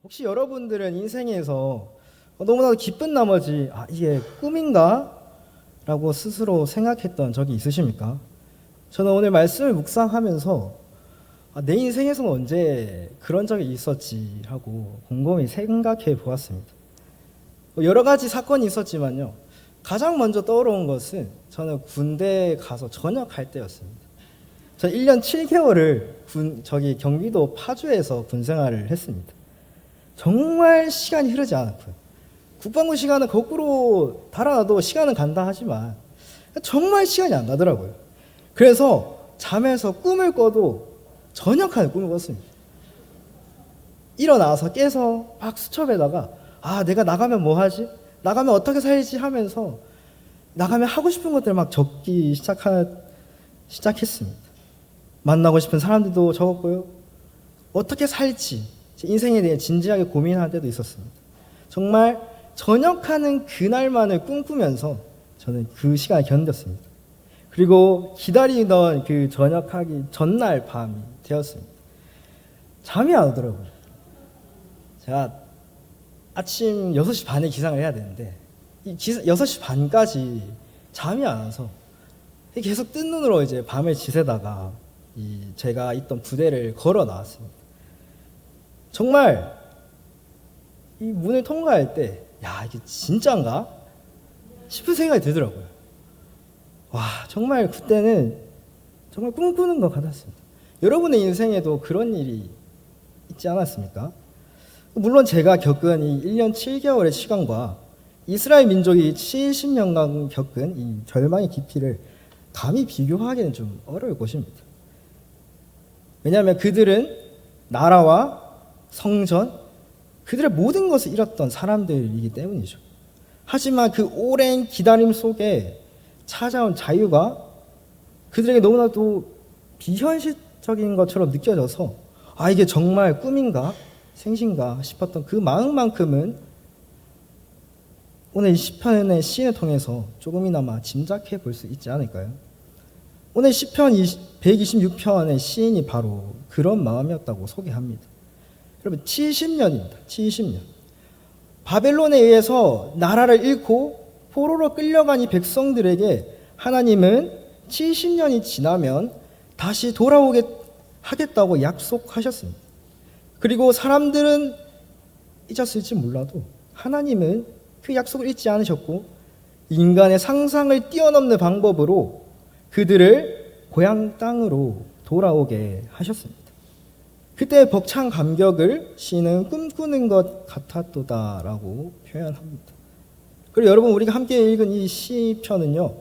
혹시 여러분들은 인생에서 너무나도 기쁜 나머지 이게 꿈인가? 라고 스스로 생각했던 적이 있으십니까? 저는 오늘 말씀을 묵상하면서 내 인생에서는 언제 그런 적이 있었지 하고 곰곰이 생각해 보았습니다. 여러 가지 사건이 있었지만요. 가장 먼저 떠오르는 것은 저는 군대에 가서 전역할 때였습니다. 저 1년 7개월을 경기도 파주에서 군 생활을 했습니다. 정말 시간이 흐르지 않았고요. 국방부 시간은 거꾸로 달아나도 시간은 간다 하지만 정말 시간이 안 가더라고요. 그래서 잠에서 꿈을 꿔도 전역하는 꿈을 꿨습니다. 일어나서 깨서 막 수첩에다가 내가 나가면 뭐 하지? 나가면 어떻게 살지? 하면서 나가면 하고 싶은 것들을 막 적기 시작했습니다. 만나고 싶은 사람들도 적었고요. 어떻게 살지? 인생에 대해 진지하게 고민할 때도 있었습니다. 정말 전역하는 그날만을 꿈꾸면서 저는 그 시간을 견뎠습니다. 그리고 기다리던 그 전역하기 전날 밤이 되었습니다. 잠이 안 오더라고요. 제가 아침 6시 반에 기상을 해야 되는데 6시 반까지 잠이 안 와서 계속 뜬 눈으로 이제 밤을 지새다가 제가 있던 부대를 걸어 나왔습니다. 정말 이 문을 통과할 때 이게 진짜인가? 싶은 생각이 들더라고요. 정말 그때는 정말 꿈꾸는 것 같았습니다. 여러분의 인생에도 그런 일이 있지 않았습니까? 물론 제가 겪은 이 1년 7개월의 시간과 이스라엘 민족이 70년간 겪은 이 절망의 깊이를 감히 비교하기는 좀 어려울 것입니다. 왜냐하면 그들은 나라와 성전, 그들의 모든 것을 잃었던 사람들이기 때문이죠. 하지만 그 오랜 기다림 속에 찾아온 자유가 그들에게 너무나도 비현실적인 것처럼 느껴져서 이게 정말 꿈인가 생신가 싶었던 그 마음만큼은 오늘 이 시편의 시인을 통해서 조금이나마 짐작해 볼 수 있지 않을까요? 오늘 시편 126편의 시인이 바로 그런 마음이었다고 소개합니다. 여러분 70년입니다. 70년. 바벨론에 의해서 나라를 잃고 포로로 끌려간 이 백성들에게 하나님은 70년이 지나면 다시 돌아오게 하겠다고 약속하셨습니다. 그리고 사람들은 잊었을지 몰라도 하나님은 그 약속을 잊지 않으셨고 인간의 상상을 뛰어넘는 방법으로 그들을 고향 땅으로 돌아오게 하셨습니다. 그때 벅찬 감격을 시인은 꿈꾸는 것 같았도다라고 표현합니다. 그리고 여러분 우리가 함께 읽은 이 시편은요.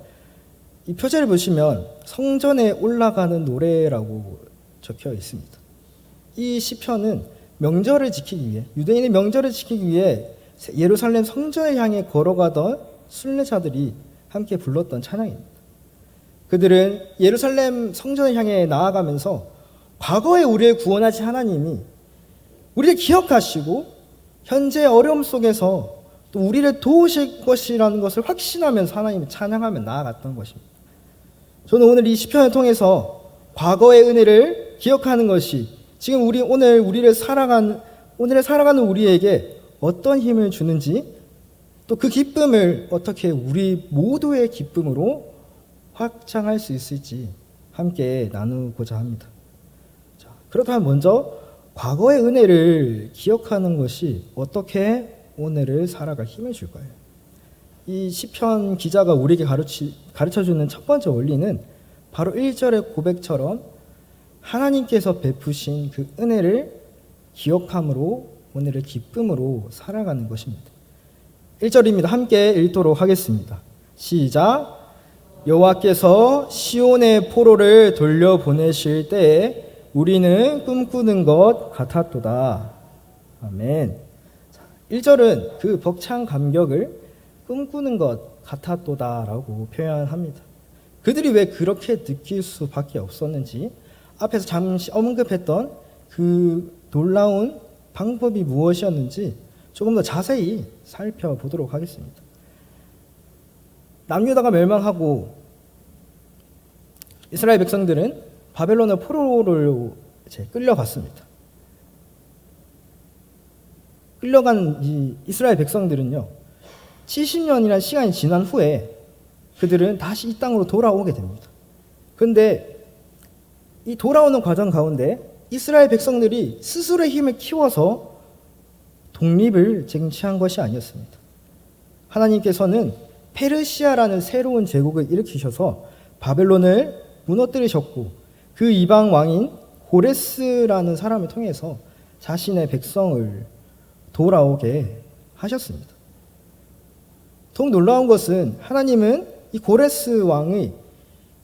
이 표제를 보시면 성전에 올라가는 노래라고 적혀 있습니다. 이 시편은 명절을 지키기 위해 유대인의 명절을 지키기 위해 예루살렘 성전을 향해 걸어가던 순례자들이 함께 불렀던 찬양입니다. 그들은 예루살렘 성전을 향해 나아가면서 과거에 우리를 구원하신 하나님이 우리를 기억하시고 현재 어려움 속에서 또 우리를 도우실 것이라는 것을 확신하면서 하나님을 찬양하며 나아갔던 것입니다. 저는 오늘 이 시편을 통해서 과거의 은혜를 기억하는 것이 지금 오늘을 살아가는 우리에게 어떤 힘을 주는지 또 그 기쁨을 어떻게 우리 모두의 기쁨으로 확장할 수 있을지 함께 나누고자 합니다. 그렇다면 먼저 과거의 은혜를 기억하는 것이 어떻게 오늘을 살아갈 힘을 줄까요? 이 시편 기자가 우리에게 가르쳐주는 첫 번째 원리는 바로 1절의 고백처럼 하나님께서 베푸신 그 은혜를 기억함으로 오늘을 기쁨으로 살아가는 것입니다. 1절입니다. 함께 읽도록 하겠습니다. 시작. 여호와께서 시온의 포로를 돌려보내실 때에 우리는 꿈꾸는 것 같았도다. 아멘. 1절은 그 벅찬 감격을 꿈꾸는 것 같았도다라고 표현합니다. 그들이 왜 그렇게 느낄 수밖에 없었는지 앞에서 잠시 언급했던 그 놀라운 방법이 무엇이었는지 조금 더 자세히 살펴보도록 하겠습니다. 남유다가 멸망하고 이스라엘 백성들은 바벨론의 포로를 끌려갔습니다. 끌려간 이 이스라엘 백성들은요, 70년이라는 시간이 지난 후에 그들은 다시 이 땅으로 돌아오게 됩니다. 그런데 이 돌아오는 과정 가운데 이스라엘 백성들이 스스로의 힘을 키워서 독립을 쟁취한 것이 아니었습니다. 하나님께서는 페르시아라는 새로운 제국을 일으키셔서 바벨론을 무너뜨리셨고, 그 이방 왕인 고레스라는 사람을 통해서 자신의 백성을 돌아오게 하셨습니다. 더욱 놀라운 것은 하나님은 이 고레스 왕의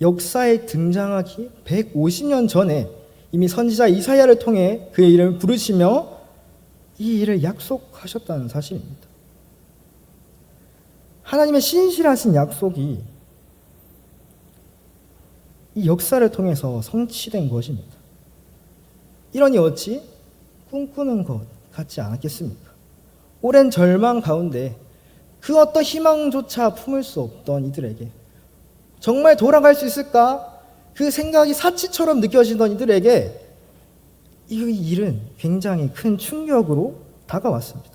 역사에 등장하기 150년 전에 이미 선지자 이사야를 통해 그의 이름을 부르시며 이 일을 약속하셨다는 사실입니다. 하나님의 신실하신 약속이 이 역사를 통해서 성취된 것입니다. 이러니 어찌 꿈꾸는 것 같지 않았겠습니까? 오랜 절망 가운데 그 어떤 희망조차 품을 수 없던 이들에게, 정말 돌아갈 수 있을까? 그 생각이 사치처럼 느껴지던 이들에게 이 일은 굉장히 큰 충격으로 다가왔습니다.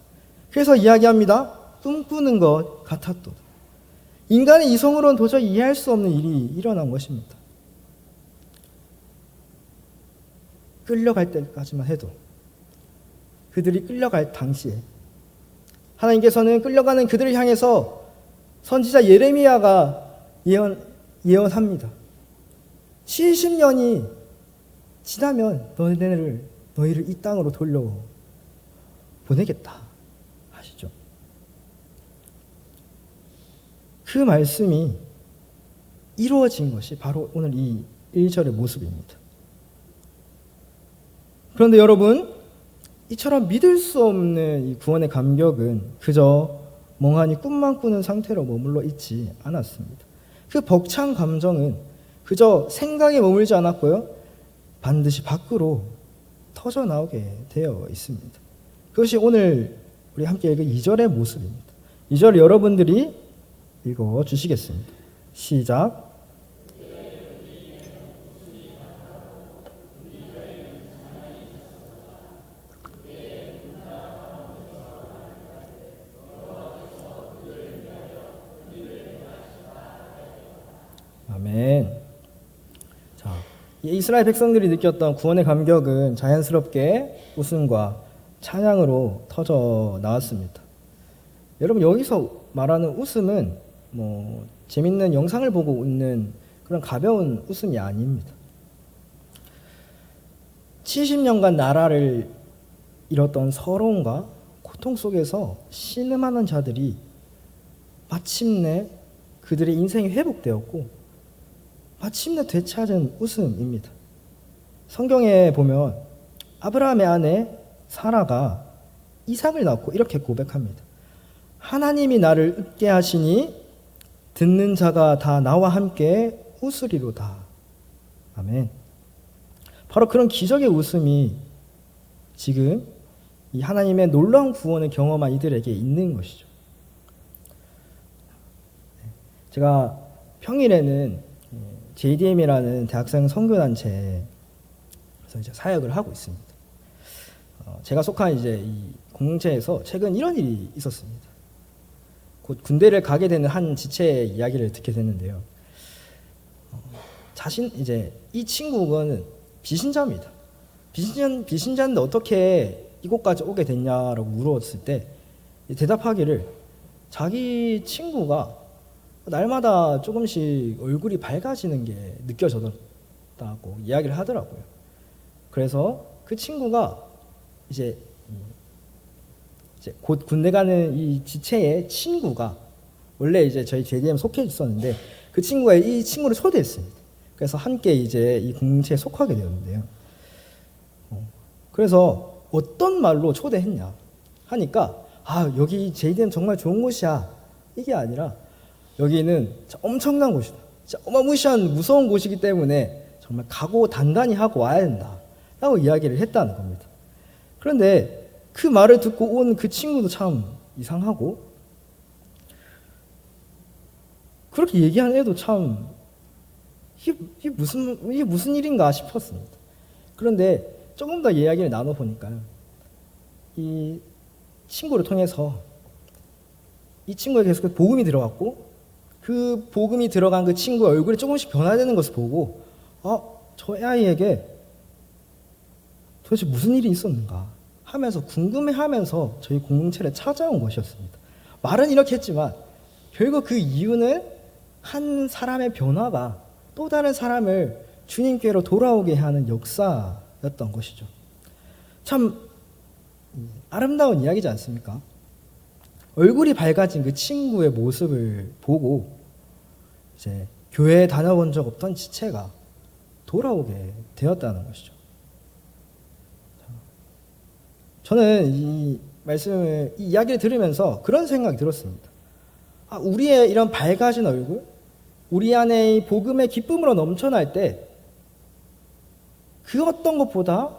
그래서 이야기합니다. 꿈꾸는 것 같았도다. 인간의 이성으로는 도저히 이해할 수 없는 일이 일어난 것입니다. 끌려갈 때까지만 해도, 그들이 끌려갈 당시에 하나님께서는 끌려가는 그들을 향해서 선지자 예레미야가 예언합니다. 70년이 지나면 너희를 이 땅으로 돌려 보내겠다 하시죠. 그 말씀이 이루어진 것이 바로 오늘 이 1절의 모습입니다. 그런데 여러분, 이처럼 믿을 수 없는 이 구원의 감격은 그저 멍하니 꿈만 꾸는 상태로 머물러 있지 않았습니다. 그 벅찬 감정은 그저 생각에 머물지 않았고요, 반드시 밖으로 터져 나오게 되어 있습니다. 그것이 오늘 우리 함께 읽은 2절의 모습입니다. 2절 여러분들이 읽어 주시겠습니다. 시작. 아멘. 자, 이스라엘 백성들이 느꼈던 구원의 감격은 자연스럽게 웃음과 찬양으로 터져 나왔습니다. 여러분, 여기서 말하는 웃음은 재밌는 영상을 보고 웃는 그런 가벼운 웃음이 아닙니다. 70년간 나라를 잃었던 서러움과 고통 속에서 신음하는 자들이 마침내 그들의 인생이 회복되었고 마침내 되찾은 웃음입니다. 성경에 보면 아브라함의 아내 사라가 이삭을 낳고 이렇게 고백합니다. 하나님이 나를 웃게 하시니 듣는 자가 다 나와 함께 웃으리로다. 아멘. 바로 그런 기적의 웃음이 지금 이 하나님의 놀라운 구원을 경험한 이들에게 있는 것이죠. 제가 평일에는 JDM이라는 대학생 선교단체에서 이제 사역을 하고 있습니다. 제가 속한 이제 이 공동체에서 최근 이런 일이 있었습니다. 곧 군대를 가게 되는 한 지체의 이야기를 듣게 됐는데요. 이제 이 친구는 비신자입니다. 비신자인데 어떻게 이곳까지 오게 됐냐라고 물었을 때 대답하기를 자기 친구가 날마다 조금씩 얼굴이 밝아지는 게 느껴졌다고 이야기를 하더라고요. 그래서 그 친구가 이제 곧 군대 가는 이 지체의 친구가 원래 이제 저희 JDM 속해 있었는데 그 친구가 이 친구를 초대했습니다. 그래서 함께 이제 이 공동체에 속하게 되었는데요. 그래서 어떤 말로 초대했냐 하니까 여기 JDM 정말 좋은 곳이야, 이게 아니라 여기는 엄청난 곳이다, 진짜 어마무시한 무서운 곳이기 때문에 정말 각오 단단히 하고 와야 된다 라고 이야기를 했다는 겁니다. 그런데 그 말을 듣고 온 그 친구도 참 이상하고, 그렇게 얘기한 애도 참 이게 무슨 일인가 싶었습니다. 그런데 조금 더 이야기를 나눠보니까요, 이 친구를 통해서 이 친구에게 계속 복음이 들어갔고, 그 복음이 들어간 그 친구의 얼굴이 조금씩 변화되는 것을 보고 저 아이에게 도대체 무슨 일이 있었는가 하면서 궁금해하면서 저희 공동체를 찾아온 것이었습니다. 말은 이렇게 했지만 결국 그 이유는 한 사람의 변화가 또 다른 사람을 주님께로 돌아오게 하는 역사였던 것이죠. 참 아름다운 이야기지 않습니까? 얼굴이 밝아진 그 친구의 모습을 보고 이제 교회에 다녀본 적 없던 지체가 돌아오게 되었다는 것이죠. 저는 이 말씀을, 이 이야기를 들으면서 그런 생각이 들었습니다. 우리의 이런 밝아진 얼굴, 우리 안에 이 복음의 기쁨으로 넘쳐날 때 그 어떤 것보다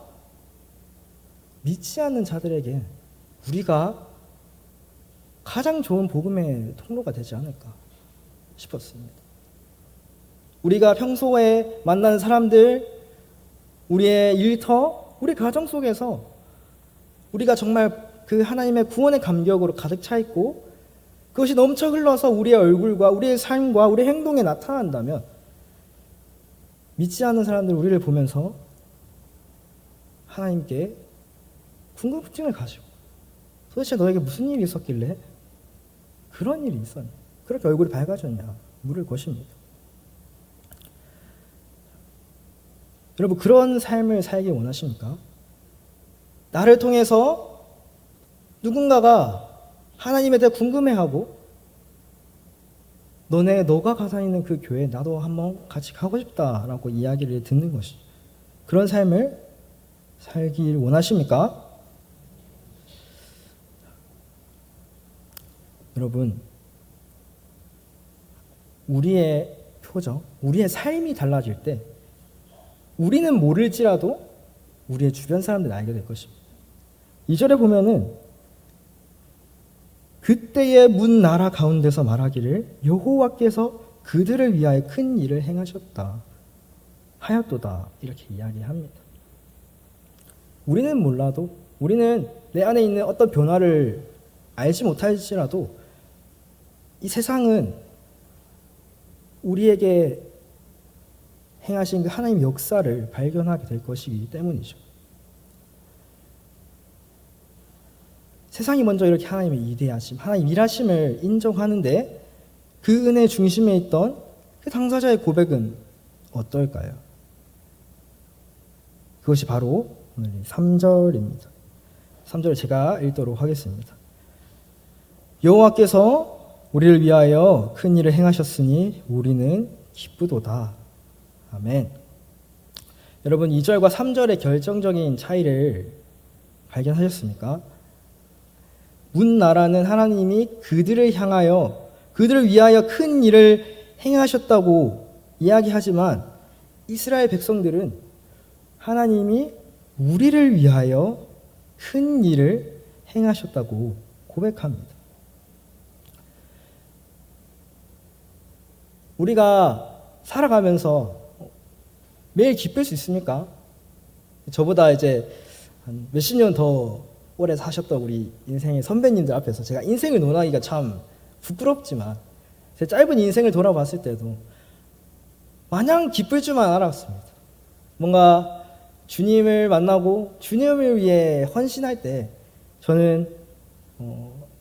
믿지 않는 자들에게 우리가 가장 좋은 복음의 통로가 되지 않을까 싶었습니다. 우리가 평소에 만나는 사람들, 우리의 일터, 우리 가정 속에서 우리가 정말 그 하나님의 구원의 감격으로 가득 차 있고 그것이 넘쳐 흘러서 우리의 얼굴과 우리의 삶과 우리의 행동에 나타난다면 믿지 않는 사람들 우리를 보면서 하나님께 궁금증을 가지고 도대체 너에게 무슨 일이 있었길래 그런 일이 있었냐, 그렇게 얼굴이 밝아졌냐 물을 것입니다. 여러분, 그런 삶을 살기 원하십니까? 나를 통해서 누군가가 하나님에 대해 궁금해하고 너가 가서 있는 그 교회에 나도 한번 같이 가고 싶다라고 이야기를 듣는 것이, 그런 삶을 살길 원하십니까? 여러분, 우리의 표정, 우리의 삶이 달라질 때 우리는 모를지라도 우리의 주변 사람들이 알게 될 것입니다. 2절에 보면은 그때의 문 나라 가운데서 말하기를 여호와께서 그들을 위하여 큰 일을 행하셨다 하였도다, 이렇게 이야기합니다. 우리는 몰라도, 우리는 내 안에 있는 어떤 변화를 알지 못할지라도 이 세상은 우리에게 행하신 그 하나님의 역사를 발견하게 될 것이기 때문이죠. 세상이 먼저 이렇게 하나님의 위대하심, 하나님 일하심을 인정하는데 그 은혜 중심에 있던 그 당사자의 고백은 어떨까요? 그것이 바로 오늘 3절입니다. 3절을 제가 읽도록 하겠습니다. 여호와께서 우리를 위하여 큰 일을 행하셨으니 우리는 기쁘도다. 아멘. 여러분, 2절과 3절의 결정적인 차이를 발견하셨습니까? 문 나라는 하나님이 그들을 향하여, 그들을 위하여 큰 일을 행하셨다고 이야기하지만 이스라엘 백성들은 하나님이 우리를 위하여 큰 일을 행하셨다고 고백합니다. 우리가 살아가면서 매일 기쁠 수 있습니까? 저보다 이제 한 몇십 년 더 오래 사셨던 우리 인생의 선배님들 앞에서 제가 인생을 논하기가 참 부끄럽지만 제 짧은 인생을 돌아봤을 때도 마냥 기쁠 줄만 알았습니다. 뭔가 주님을 만나고 주님을 위해 헌신할 때 저는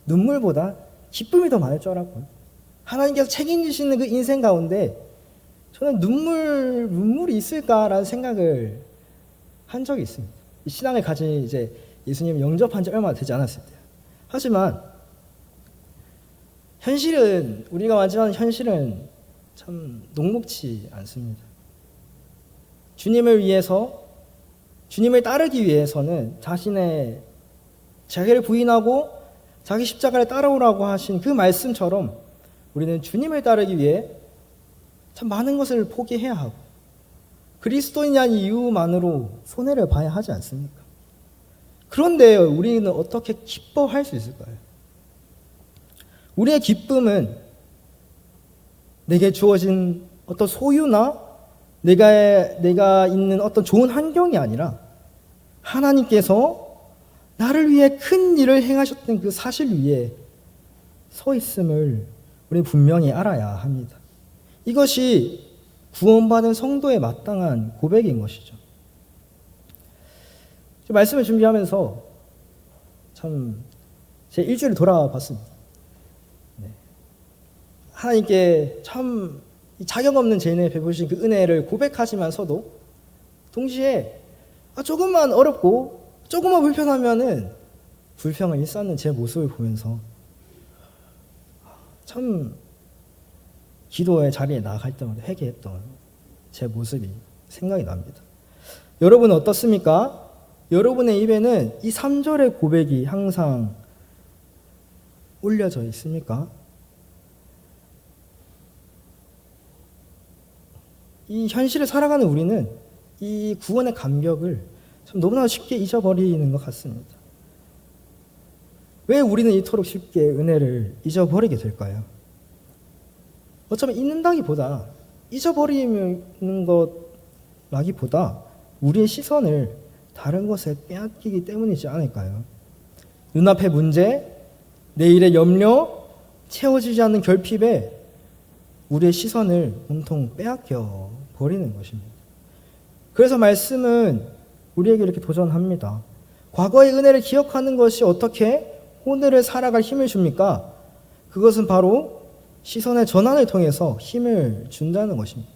눈물보다 기쁨이 더 많을 줄 알았고요. 하나님께서 책임지시는 그 인생 가운데 저는 눈물이 있을까라는 생각을 한 적이 있습니다. 이 신앙을 가진 이제 예수님을 영접한 지 얼마 되지 않았을 때. 하지만 현실은, 우리가 맞이하는 현실은 참 녹록지 않습니다. 주님을 위해서, 주님을 따르기 위해서는 자기를 부인하고 자기 십자가를 따라오라고 하신 그 말씀처럼 우리는 주님을 따르기 위해 참 많은 것을 포기해야 하고 그리스도인이라는 이유만으로 손해를 봐야 하지 않습니까? 그런데 우리는 어떻게 기뻐할 수 있을까요? 우리의 기쁨은 내게 주어진 어떤 소유나 내가 있는 어떤 좋은 환경이 아니라 하나님께서 나를 위해 큰 일을 행하셨던 그 사실 위에 서 있음을 우리 분명히 알아야 합니다. 이것이 구원받은 성도의 마땅한 고백인 것이죠. 말씀을 준비하면서 참 제 일주일을 돌아봤습니다. 하나님께 참 자격 없는 죄인에 베푸신 그 은혜를 고백하지만서도 동시에 조금만 어렵고 조금만 불편하면은 불평을 일삼는 제 모습을 보면서 참 기도의 자리에 나아갈 때마다 회개했던 제 모습이 생각이 납니다. 여러분은 어떻습니까? 여러분의 입에는 이 3절의 고백이 항상 올려져 있습니까? 이 현실을 살아가는 우리는 이 구원의 감격을 참 너무나 쉽게 잊어버리는 것 같습니다. 왜 우리는 이토록 쉽게 은혜를 잊어버리게 될까요? 어쩌면 잊는다기보다 잊어버리는 것라기보다 우리의 시선을 다른 것에 빼앗기기 때문이지 않을까요? 눈앞의 문제, 내일의 염려, 채워지지 않는 결핍에 우리의 시선을 온통 빼앗겨 버리는 것입니다. 그래서 말씀은 우리에게 이렇게 도전합니다. 과거의 은혜를 기억하는 것이 어떻게 오늘을 살아갈 힘을 줍니까? 그것은 바로 시선의 전환을 통해서 힘을 준다는 것입니다.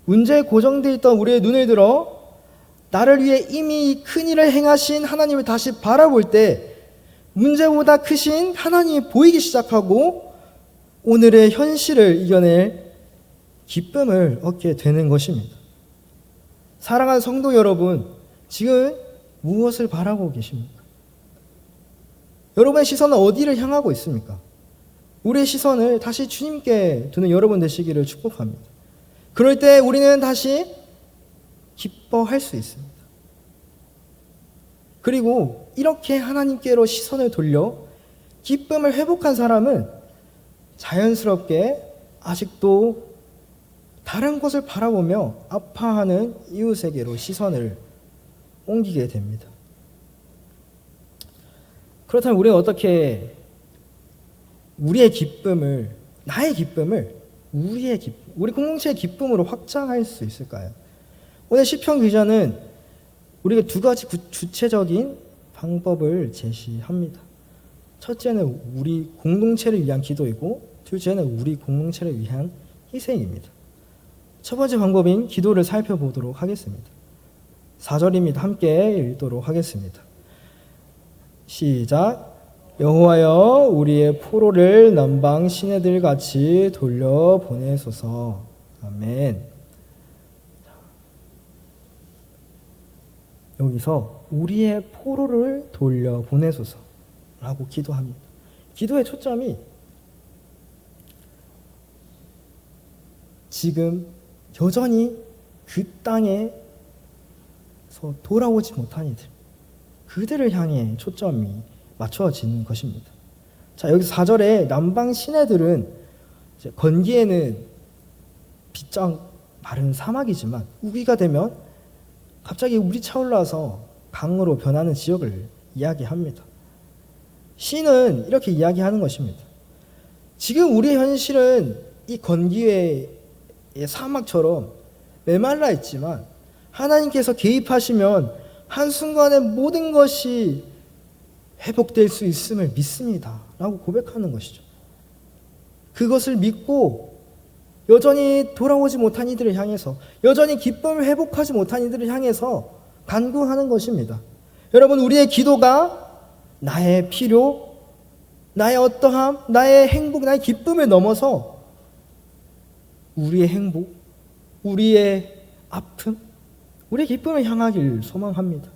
문제에 고정되어 있던 우리의 눈을 들어 나를 위해 이미 큰 일을 행하신 하나님을 다시 바라볼 때 문제보다 크신 하나님이 보이기 시작하고 오늘의 현실을 이겨낼 기쁨을 얻게 되는 것입니다. 사랑하는 성도 여러분, 지금 무엇을 바라고 계십니까? 여러분의 시선은 어디를 향하고 있습니까? 우리의 시선을 다시 주님께 두는 여러분 되시기를 축복합니다. 그럴 때 우리는 다시 기뻐할 수 있습니다. 그리고 이렇게 하나님께로 시선을 돌려 기쁨을 회복한 사람은 자연스럽게 아직도 다른 곳을 바라보며 아파하는 이웃에게로 시선을 옮기게 됩니다. 그렇다면 우리는 어떻게 우리의 기쁨을, 나의 기쁨을 우리의 기쁨, 우리 공동체의 기쁨으로 확장할 수 있을까요? 오늘 시편 기자는 우리에게 두 가지 구체적인 방법을 제시합니다. 첫째는 우리 공동체를 위한 기도이고 둘째는 우리 공동체를 위한 희생입니다. 첫 번째 방법인 기도를 살펴보도록 하겠습니다. 4절입니다. 함께 읽도록 하겠습니다. 시작. 여호와여 우리의 포로를 남방 시내들 같이 돌려보내소서. 아멘. 여기서 우리의 포로를 돌려보내소서라고 기도합니다. 기도의 초점이 지금 여전히 그 땅에서 돌아오지 못한 이들, 그들을 향해 초점이 맞춰지는 것입니다. 자, 여기서 4절에 남방 시내들은 건기에는 빗장 마른 사막이지만 우기가 되면 갑자기 물이 차올라서 강으로 변하는 지역을 이야기합니다. 시는 이렇게 이야기하는 것입니다. 지금 우리의 현실은 이 건기의 사막처럼 메말라 있지만 하나님께서 개입하시면 한순간에 모든 것이 회복될 수 있음을 믿습니다 라고 고백하는 것이죠. 그것을 믿고 여전히 돌아오지 못한 이들을 향해서, 여전히 기쁨을 회복하지 못한 이들을 향해서 간구하는 것입니다. 여러분, 우리의 기도가 나의 필요, 나의 어떠함, 나의 행복, 나의 기쁨을 넘어서 우리의 행복, 우리의 아픔, 우리의 기쁨을 향하길 소망합니다.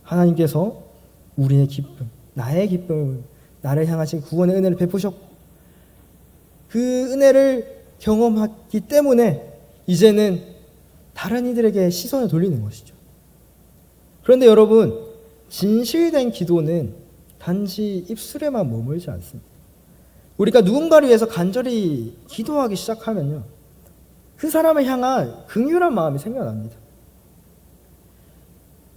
하나님께서 우리의 기쁨, 나의 기쁨, 나를 향하신 구원의 은혜를 베푸셨고 그 은혜를 경험했기 때문에 이제는 다른 이들에게 시선을 돌리는 것이죠. 그런데 여러분, 진실된 기도는 단지 입술에만 머물지 않습니다. 우리가 누군가를 위해서 간절히 기도하기 시작하면요, 그 사람을 향한 긍휼한 마음이 생겨납니다.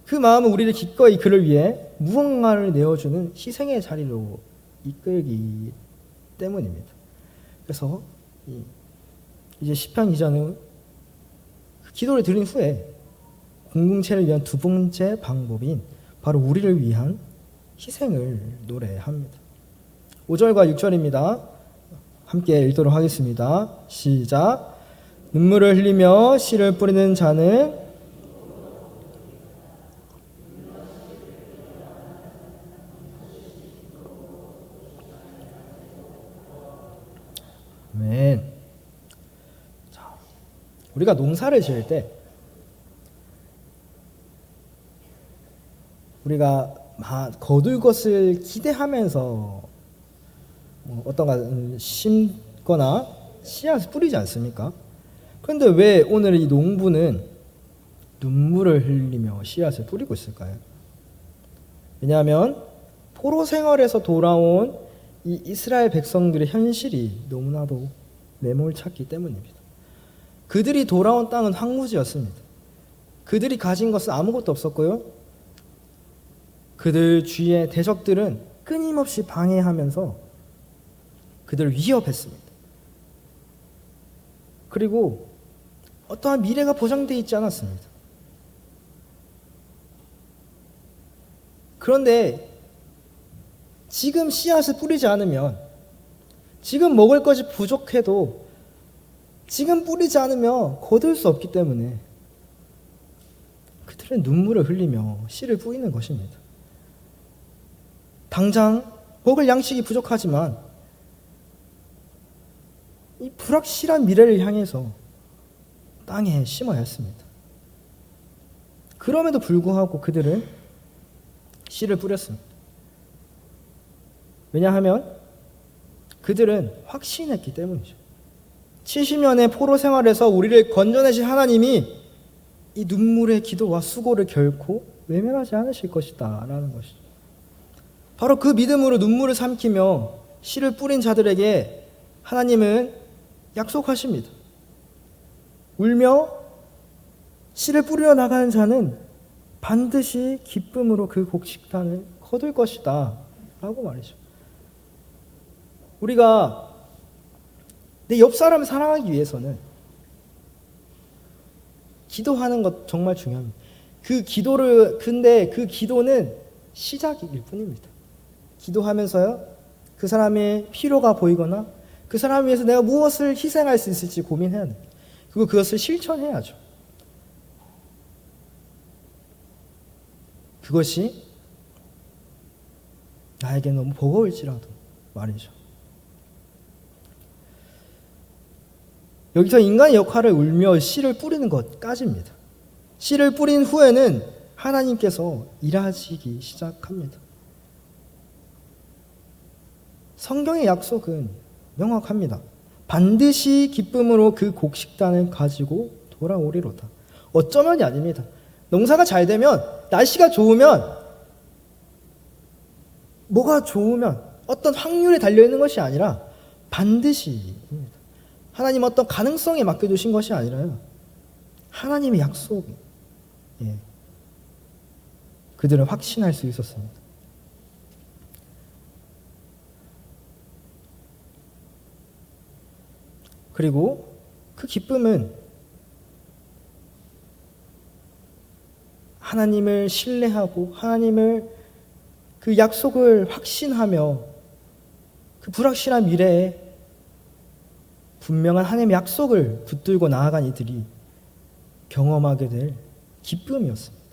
그 마음은 우리를 기꺼이 그를 위해 무언가를 내어주는 희생의 자리로 이끌기 때문입니다. 그래서 이제 시편 기자는 그 기도를 드린 후에 공동체를 위한 두 번째 방법인 바로 우리를 위한 희생을 노래합니다. 5절과 6절입니다. 함께 읽도록 하겠습니다. 시작. 눈물을 흘리며 씨를 뿌리는 자는 아멘. 자, 우리가 농사를 지을 때 우리가 거둘 것을 기대하면서 어떤가 심거나 씨앗을 뿌리지 않습니까? 그런데 왜 오늘 이 농부는 눈물을 흘리며 씨앗을 뿌리고 있을까요? 왜냐하면 포로 생활에서 돌아온 이 이스라엘 백성들의 현실이 너무나도 매몰찼기 때문입니다. 그들이 돌아온 땅은 황무지였습니다. 그들이 가진 것은 아무것도 없었고요. 그들 주위의 대적들은 끊임없이 방해하면서 그들을 위협했습니다. 그리고 어떠한 미래가 보장되어 있지 않았습니다. 그런데 지금 씨앗을 뿌리지 않으면, 지금 먹을 것이 부족해도 지금 뿌리지 않으면 거둘 수 없기 때문에 그들은 눈물을 흘리며 씨를 뿌리는 것입니다. 당장 먹을 양식이 부족하지만 이 불확실한 미래를 향해서 땅에 심어야 했습니다. 그럼에도 불구하고 그들은 씨를 뿌렸습니다. 왜냐하면 그들은 확신했기 때문이죠. 70년의 포로 생활에서 우리를 건져내신 하나님이 이 눈물의 기도와 수고를 결코 외면하지 않으실 것이다 라는 것이죠. 바로 그 믿음으로 눈물을 삼키며 씨를 뿌린 자들에게 하나님은 약속하십니다. 울며 씨를 뿌리러 나가는 자는 반드시 기쁨으로 그 곡식단을 거둘 것이다 라고 말이죠. 우리가 내 옆 사람을 사랑하기 위해서는 기도하는 것 정말 중요합니다. 근데 그 기도는 시작일 뿐입니다. 기도하면서요, 그 사람의 필요가 보이거나 그 사람을 위해서 내가 무엇을 희생할 수 있을지 고민해야 됩니다. 그리고 그것을 실천해야죠. 그것이 나에게 너무 버거울지라도 말이죠. 여기서 인간의 역할을 울며 씨를 뿌리는 것까지입니다. 씨를 뿌린 후에는 하나님께서 일하시기 시작합니다. 성경의 약속은 명확합니다. 반드시 기쁨으로 그 곡식단을 가지고 돌아오리로다. 어쩌면이 아닙니다. 농사가 잘 되면, 날씨가 좋으면, 뭐가 좋으면 어떤 확률에 달려있는 것이 아니라 반드시입니다. 하나님 어떤 가능성에 맡겨두신 것이 아니라요, 하나님의 약속, 그들은 확신할 수 있었습니다. 그리고 그 기쁨은 하나님을 신뢰하고 하나님을 그 약속을 확신하며 그 불확실한 미래에 분명한 하나님의 약속을 붙들고 나아간 이들이 경험하게 될 기쁨이었습니다.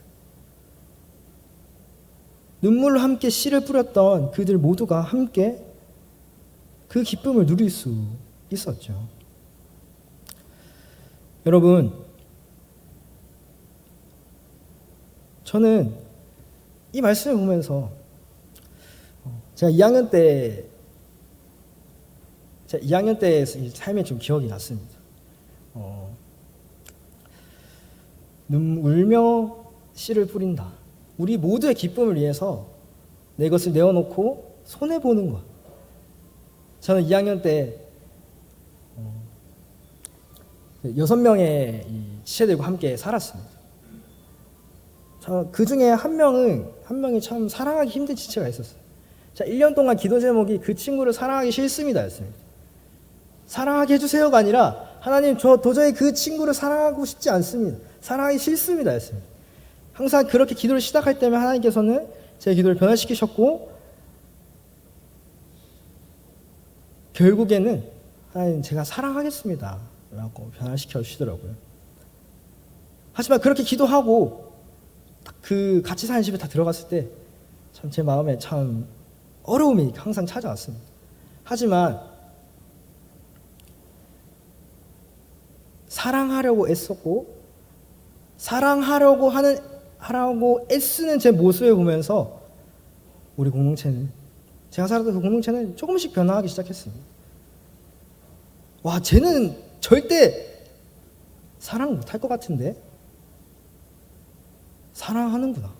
눈물로 함께 씨를 뿌렸던 그들 모두가 함께 그 기쁨을 누릴 수 있었죠. 여러분, 저는 이 말씀을 보면서 제가 2학년 때의 삶에 좀 기억이 났습니다. 울며 씨를 뿌린다. 우리 모두의 기쁨을 위해서 내 것을 내어놓고 손해보는 것. 저는 2학년 때 6명의 지체들과 함께 살았습니다. 그 중에 한 명이 참 사랑하기 힘든 지체가 있었어요. 자, 1년 동안 기도 제목이 그 친구를 사랑하기 싫습니다 였습니다. 사랑하게 해주세요가 아니라 하나님 저 도저히 그 친구를 사랑하고 싶지 않습니다. 사랑하기 싫습니다 였습니다. 항상 그렇게 기도를 시작할 때면 하나님께서는 제 기도를 변화시키셨고 결국에는 하나님 제가 사랑하겠습니다 라고 변화시켜 주시더라고요. 하지만 그렇게 기도하고 그 같이 사는 집에 다 들어갔을 때 참 제 마음에 참 어려움이 항상 찾아왔습니다. 하지만 사랑하려고 애썼고 하라고 애쓰는 제 모습을 보면서 우리 공동체는, 제가 살았던 그 공동체는 조금씩 변화하기 시작했습니다. 와, 쟤는 절대 사랑 못할 것 같은데 사랑하는구나.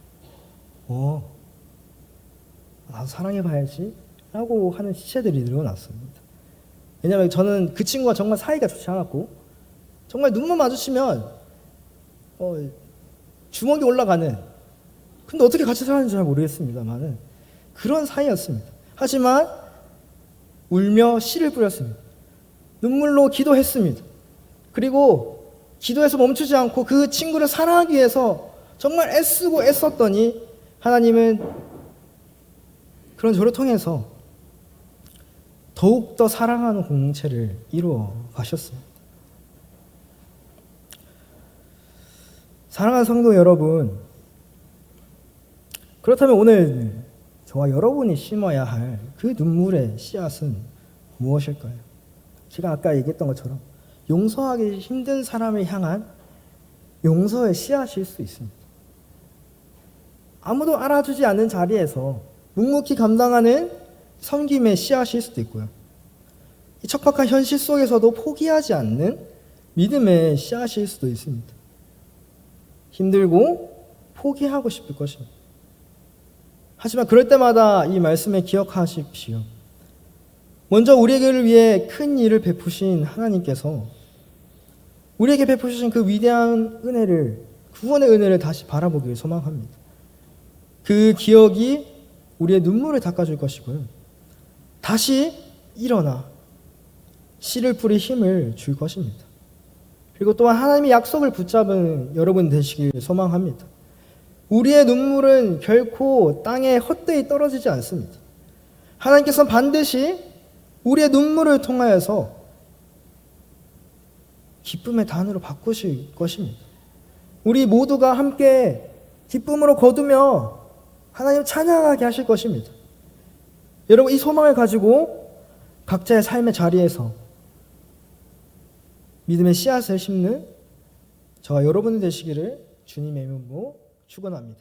나도 사랑해봐야지 라고 하는 지체들이 늘어났습니다. 왜냐하면 저는 그 친구가 정말 사이가 좋지 않았고 정말 눈만 마주치면 주먹이 올라가는, 근데 어떻게 같이 사는지 잘 모르겠습니다만은 그런 사이였습니다. 하지만 울며 씨를 뿌렸습니다. 눈물로 기도했습니다. 그리고 기도에서 멈추지 않고 그 친구를 사랑하기 위해서 정말 애쓰고 애썼더니 하나님은 그런 저를 통해서 더욱더 사랑하는 공동체를 이루어 가셨습니다. 사랑하는 성도 여러분, 그렇다면 오늘 저와 여러분이 심어야 할 그 눈물의 씨앗은 무엇일까요? 제가 아까 얘기했던 것처럼 용서하기 힘든 사람을 향한 용서의 씨앗일 수 있습니다. 아무도 알아주지 않는 자리에서 묵묵히 감당하는 섬김의 씨앗일 수도 있고요. 이 척박한 현실 속에서도 포기하지 않는 믿음의 씨앗일 수도 있습니다. 힘들고 포기하고 싶을 것입니다. 하지만 그럴 때마다 이 말씀을 기억하십시오. 먼저 우리에게를 위해 큰 일을 베푸신 하나님께서 우리에게 베푸신 그 위대한 은혜를, 구원의 은혜를 다시 바라보기를 소망합니다. 그 기억이 우리의 눈물을 닦아줄 것이고요. 다시 일어나 씨를 뿌릴 힘을 줄 것입니다. 그리고 또한 하나님의 약속을 붙잡은 여러분 되시길 소망합니다. 우리의 눈물은 결코 땅에 헛되이 떨어지지 않습니다. 하나님께서는 반드시 우리의 눈물을 통하여서 기쁨의 단으로 바꾸실 것입니다. 우리 모두가 함께 기쁨으로 거두며 하나님을 찬양하게 하실 것입니다. 여러분, 이 소망을 가지고 각자의 삶의 자리에서 믿음의 씨앗을 심는 저와 여러분이 되시기를 주님의 이름으로 축원합니다.